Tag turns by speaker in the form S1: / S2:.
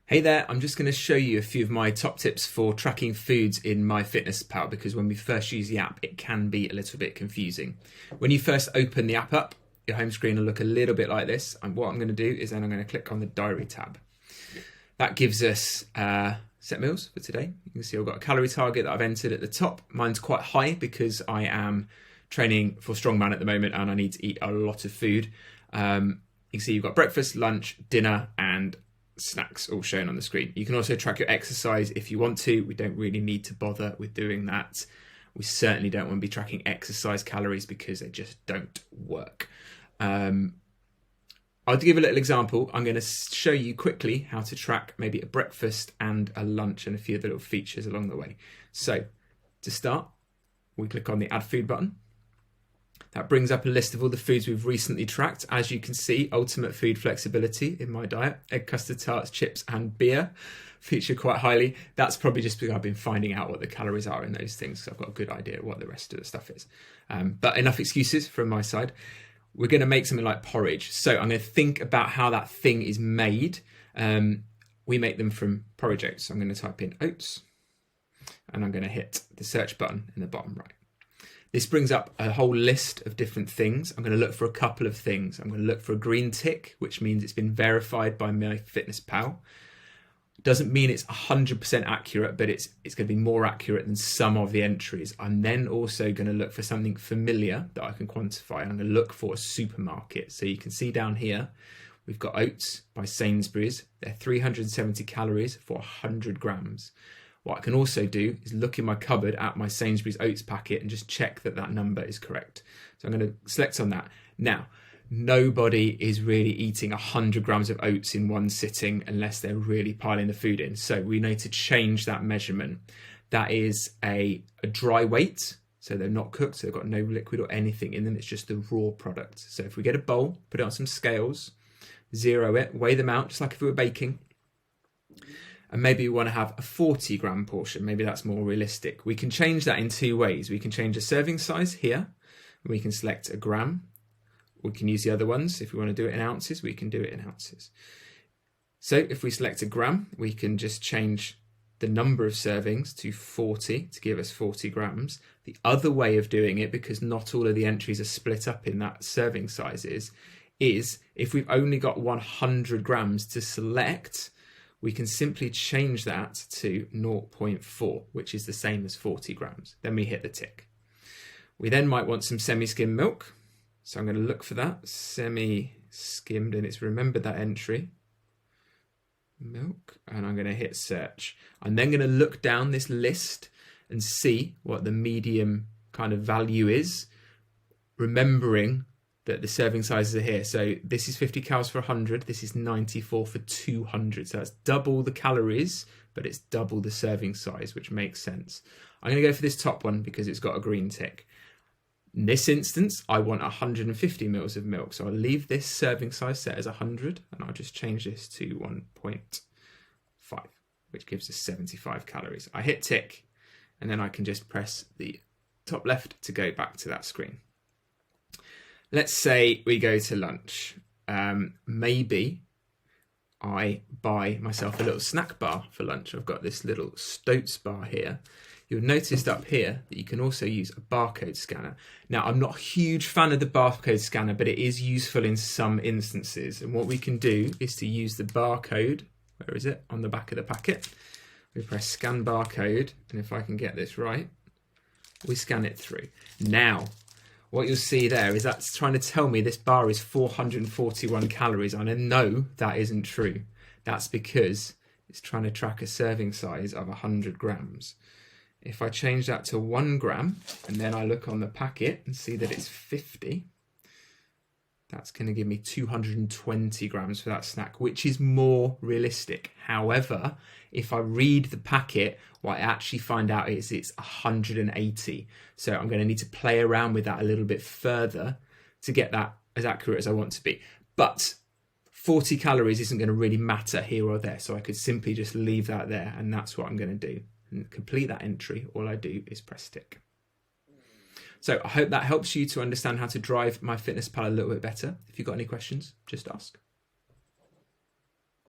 S1: Hey there, I'm just going to show you a few of my top tips for tracking foods in MyFitnessPal, because when we first use the app, it can be a little bit confusing. When you first open the app up, your home screen will look a little bit like this. And what I'm going to do is then I'm going to click on the diary tab. That gives us set meals for today. You can see I've got a calorie target that I've entered at the top. Mine's quite high because I am training for strongman at the moment and I need to eat a lot of food. You can see you've got breakfast, lunch, dinner, and snacks all shown on the screen. You can also track your exercise if you want to. We don't really need to bother with doing that. We certainly don't want to be tracking exercise calories because they just don't work. I'll give a little example. I'm going to show you quickly how to track maybe a breakfast and a lunch and a few of the little features along the way. So to start, we click on the add food button. That brings up a list of all the foods we've recently tracked. As you can see, ultimate food flexibility in my diet. Egg custard tarts, chips and beer feature quite highly. That's probably just because I've been finding out what the calories are in those things, so I've got a good idea of what the rest of the stuff is. But enough excuses from my side. We're going to make something like porridge. So I'm going to think about how that thing is made. We make them from porridge oats. So I'm going to type in oats and I'm going to hit the search button in the bottom right. This brings up a whole list of different things. I'm going to look for a couple of things. I'm going to look for a green tick, which means it's been verified by MyFitnessPal. Doesn't mean it's 100% accurate, but it's going to be more accurate than some of the entries. I'm then also going to look for something familiar that I can quantify. I'm going to look for a supermarket. So you can see down here, we've got oats by Sainsbury's. They're 370 calories for 100 grams. What I can also do is look in my cupboard at my Sainsbury's oats packet and just check that that number is correct. So I'm going to select on that. Now, nobody is really eating 100 grams of oats in one sitting unless they're really piling the food in. So we need to change that measurement. That is a dry weight. So they're not cooked. So they've got no liquid or anything in them. It's just the raw product. So if we get a bowl, put it on some scales, zero it, weigh them out, just like if we were baking. And maybe we want to have a 40 gram portion. Maybe that's more realistic. We can change that in two ways. We can change the serving size here. We can select a gram. We can use the other ones. If we want to do it in ounces, we can do it in ounces. So if we select a gram, we can just change the number of servings to 40 to give us 40 grams. The other way of doing it, because not all of the entries are split up in that serving sizes, is if we've only got 100 grams to select, we can simply change that to 0.4, which is the same as 40 grams. Then we hit the tick. We then might want some semi-skimmed milk. So I'm going to look for that, semi-skimmed, and it's remembered that entry. Milk, and I'm going to hit search. I'm then going to look down this list and see what the medium kind of value is, remembering that the serving sizes are here. So this is 50 calories for 100. This is 94 for 200. So that's double the calories, but it's double the serving size, which makes sense. I'm going to go for this top one because it's got a green tick. In this instance, I want 150 mils of milk. So I'll leave this serving size set as 100 and I'll just change this to 1.5, which gives us 75 calories. I hit tick and then I can just press the top left to go back to that screen. Let's say we go to lunch. Maybe I buy myself a little snack bar for lunch. I've got this little Stoats bar here. You'll notice up here that you can also use a barcode scanner. Now, I'm not a huge fan of the barcode scanner, but it is useful in some instances. And what we can do is to use the barcode, where is it? On the back of the packet. We press scan barcode, and if I can get this right, we scan it through. Now, what you'll see there is that's trying to tell me this bar is 441 calories. And I know that isn't true. That's because it's trying to track a serving size of 100 grams. If I change that to 1 gram and then I look on the packet and see that it's 50, that's going to give me 220 grams for that snack, which is more realistic. However, if I read the packet, what I actually find out is it's 180. So I'm going to need to play around with that a little bit further to get that as accurate as I want to be. But 40 calories isn't going to really matter here or there. So I could simply just leave that there, and that's what I'm going to do. And complete that entry, all I do is press tick. So I hope that helps you to understand how to drive MyFitnessPal a little bit better. If you've got any questions, just ask.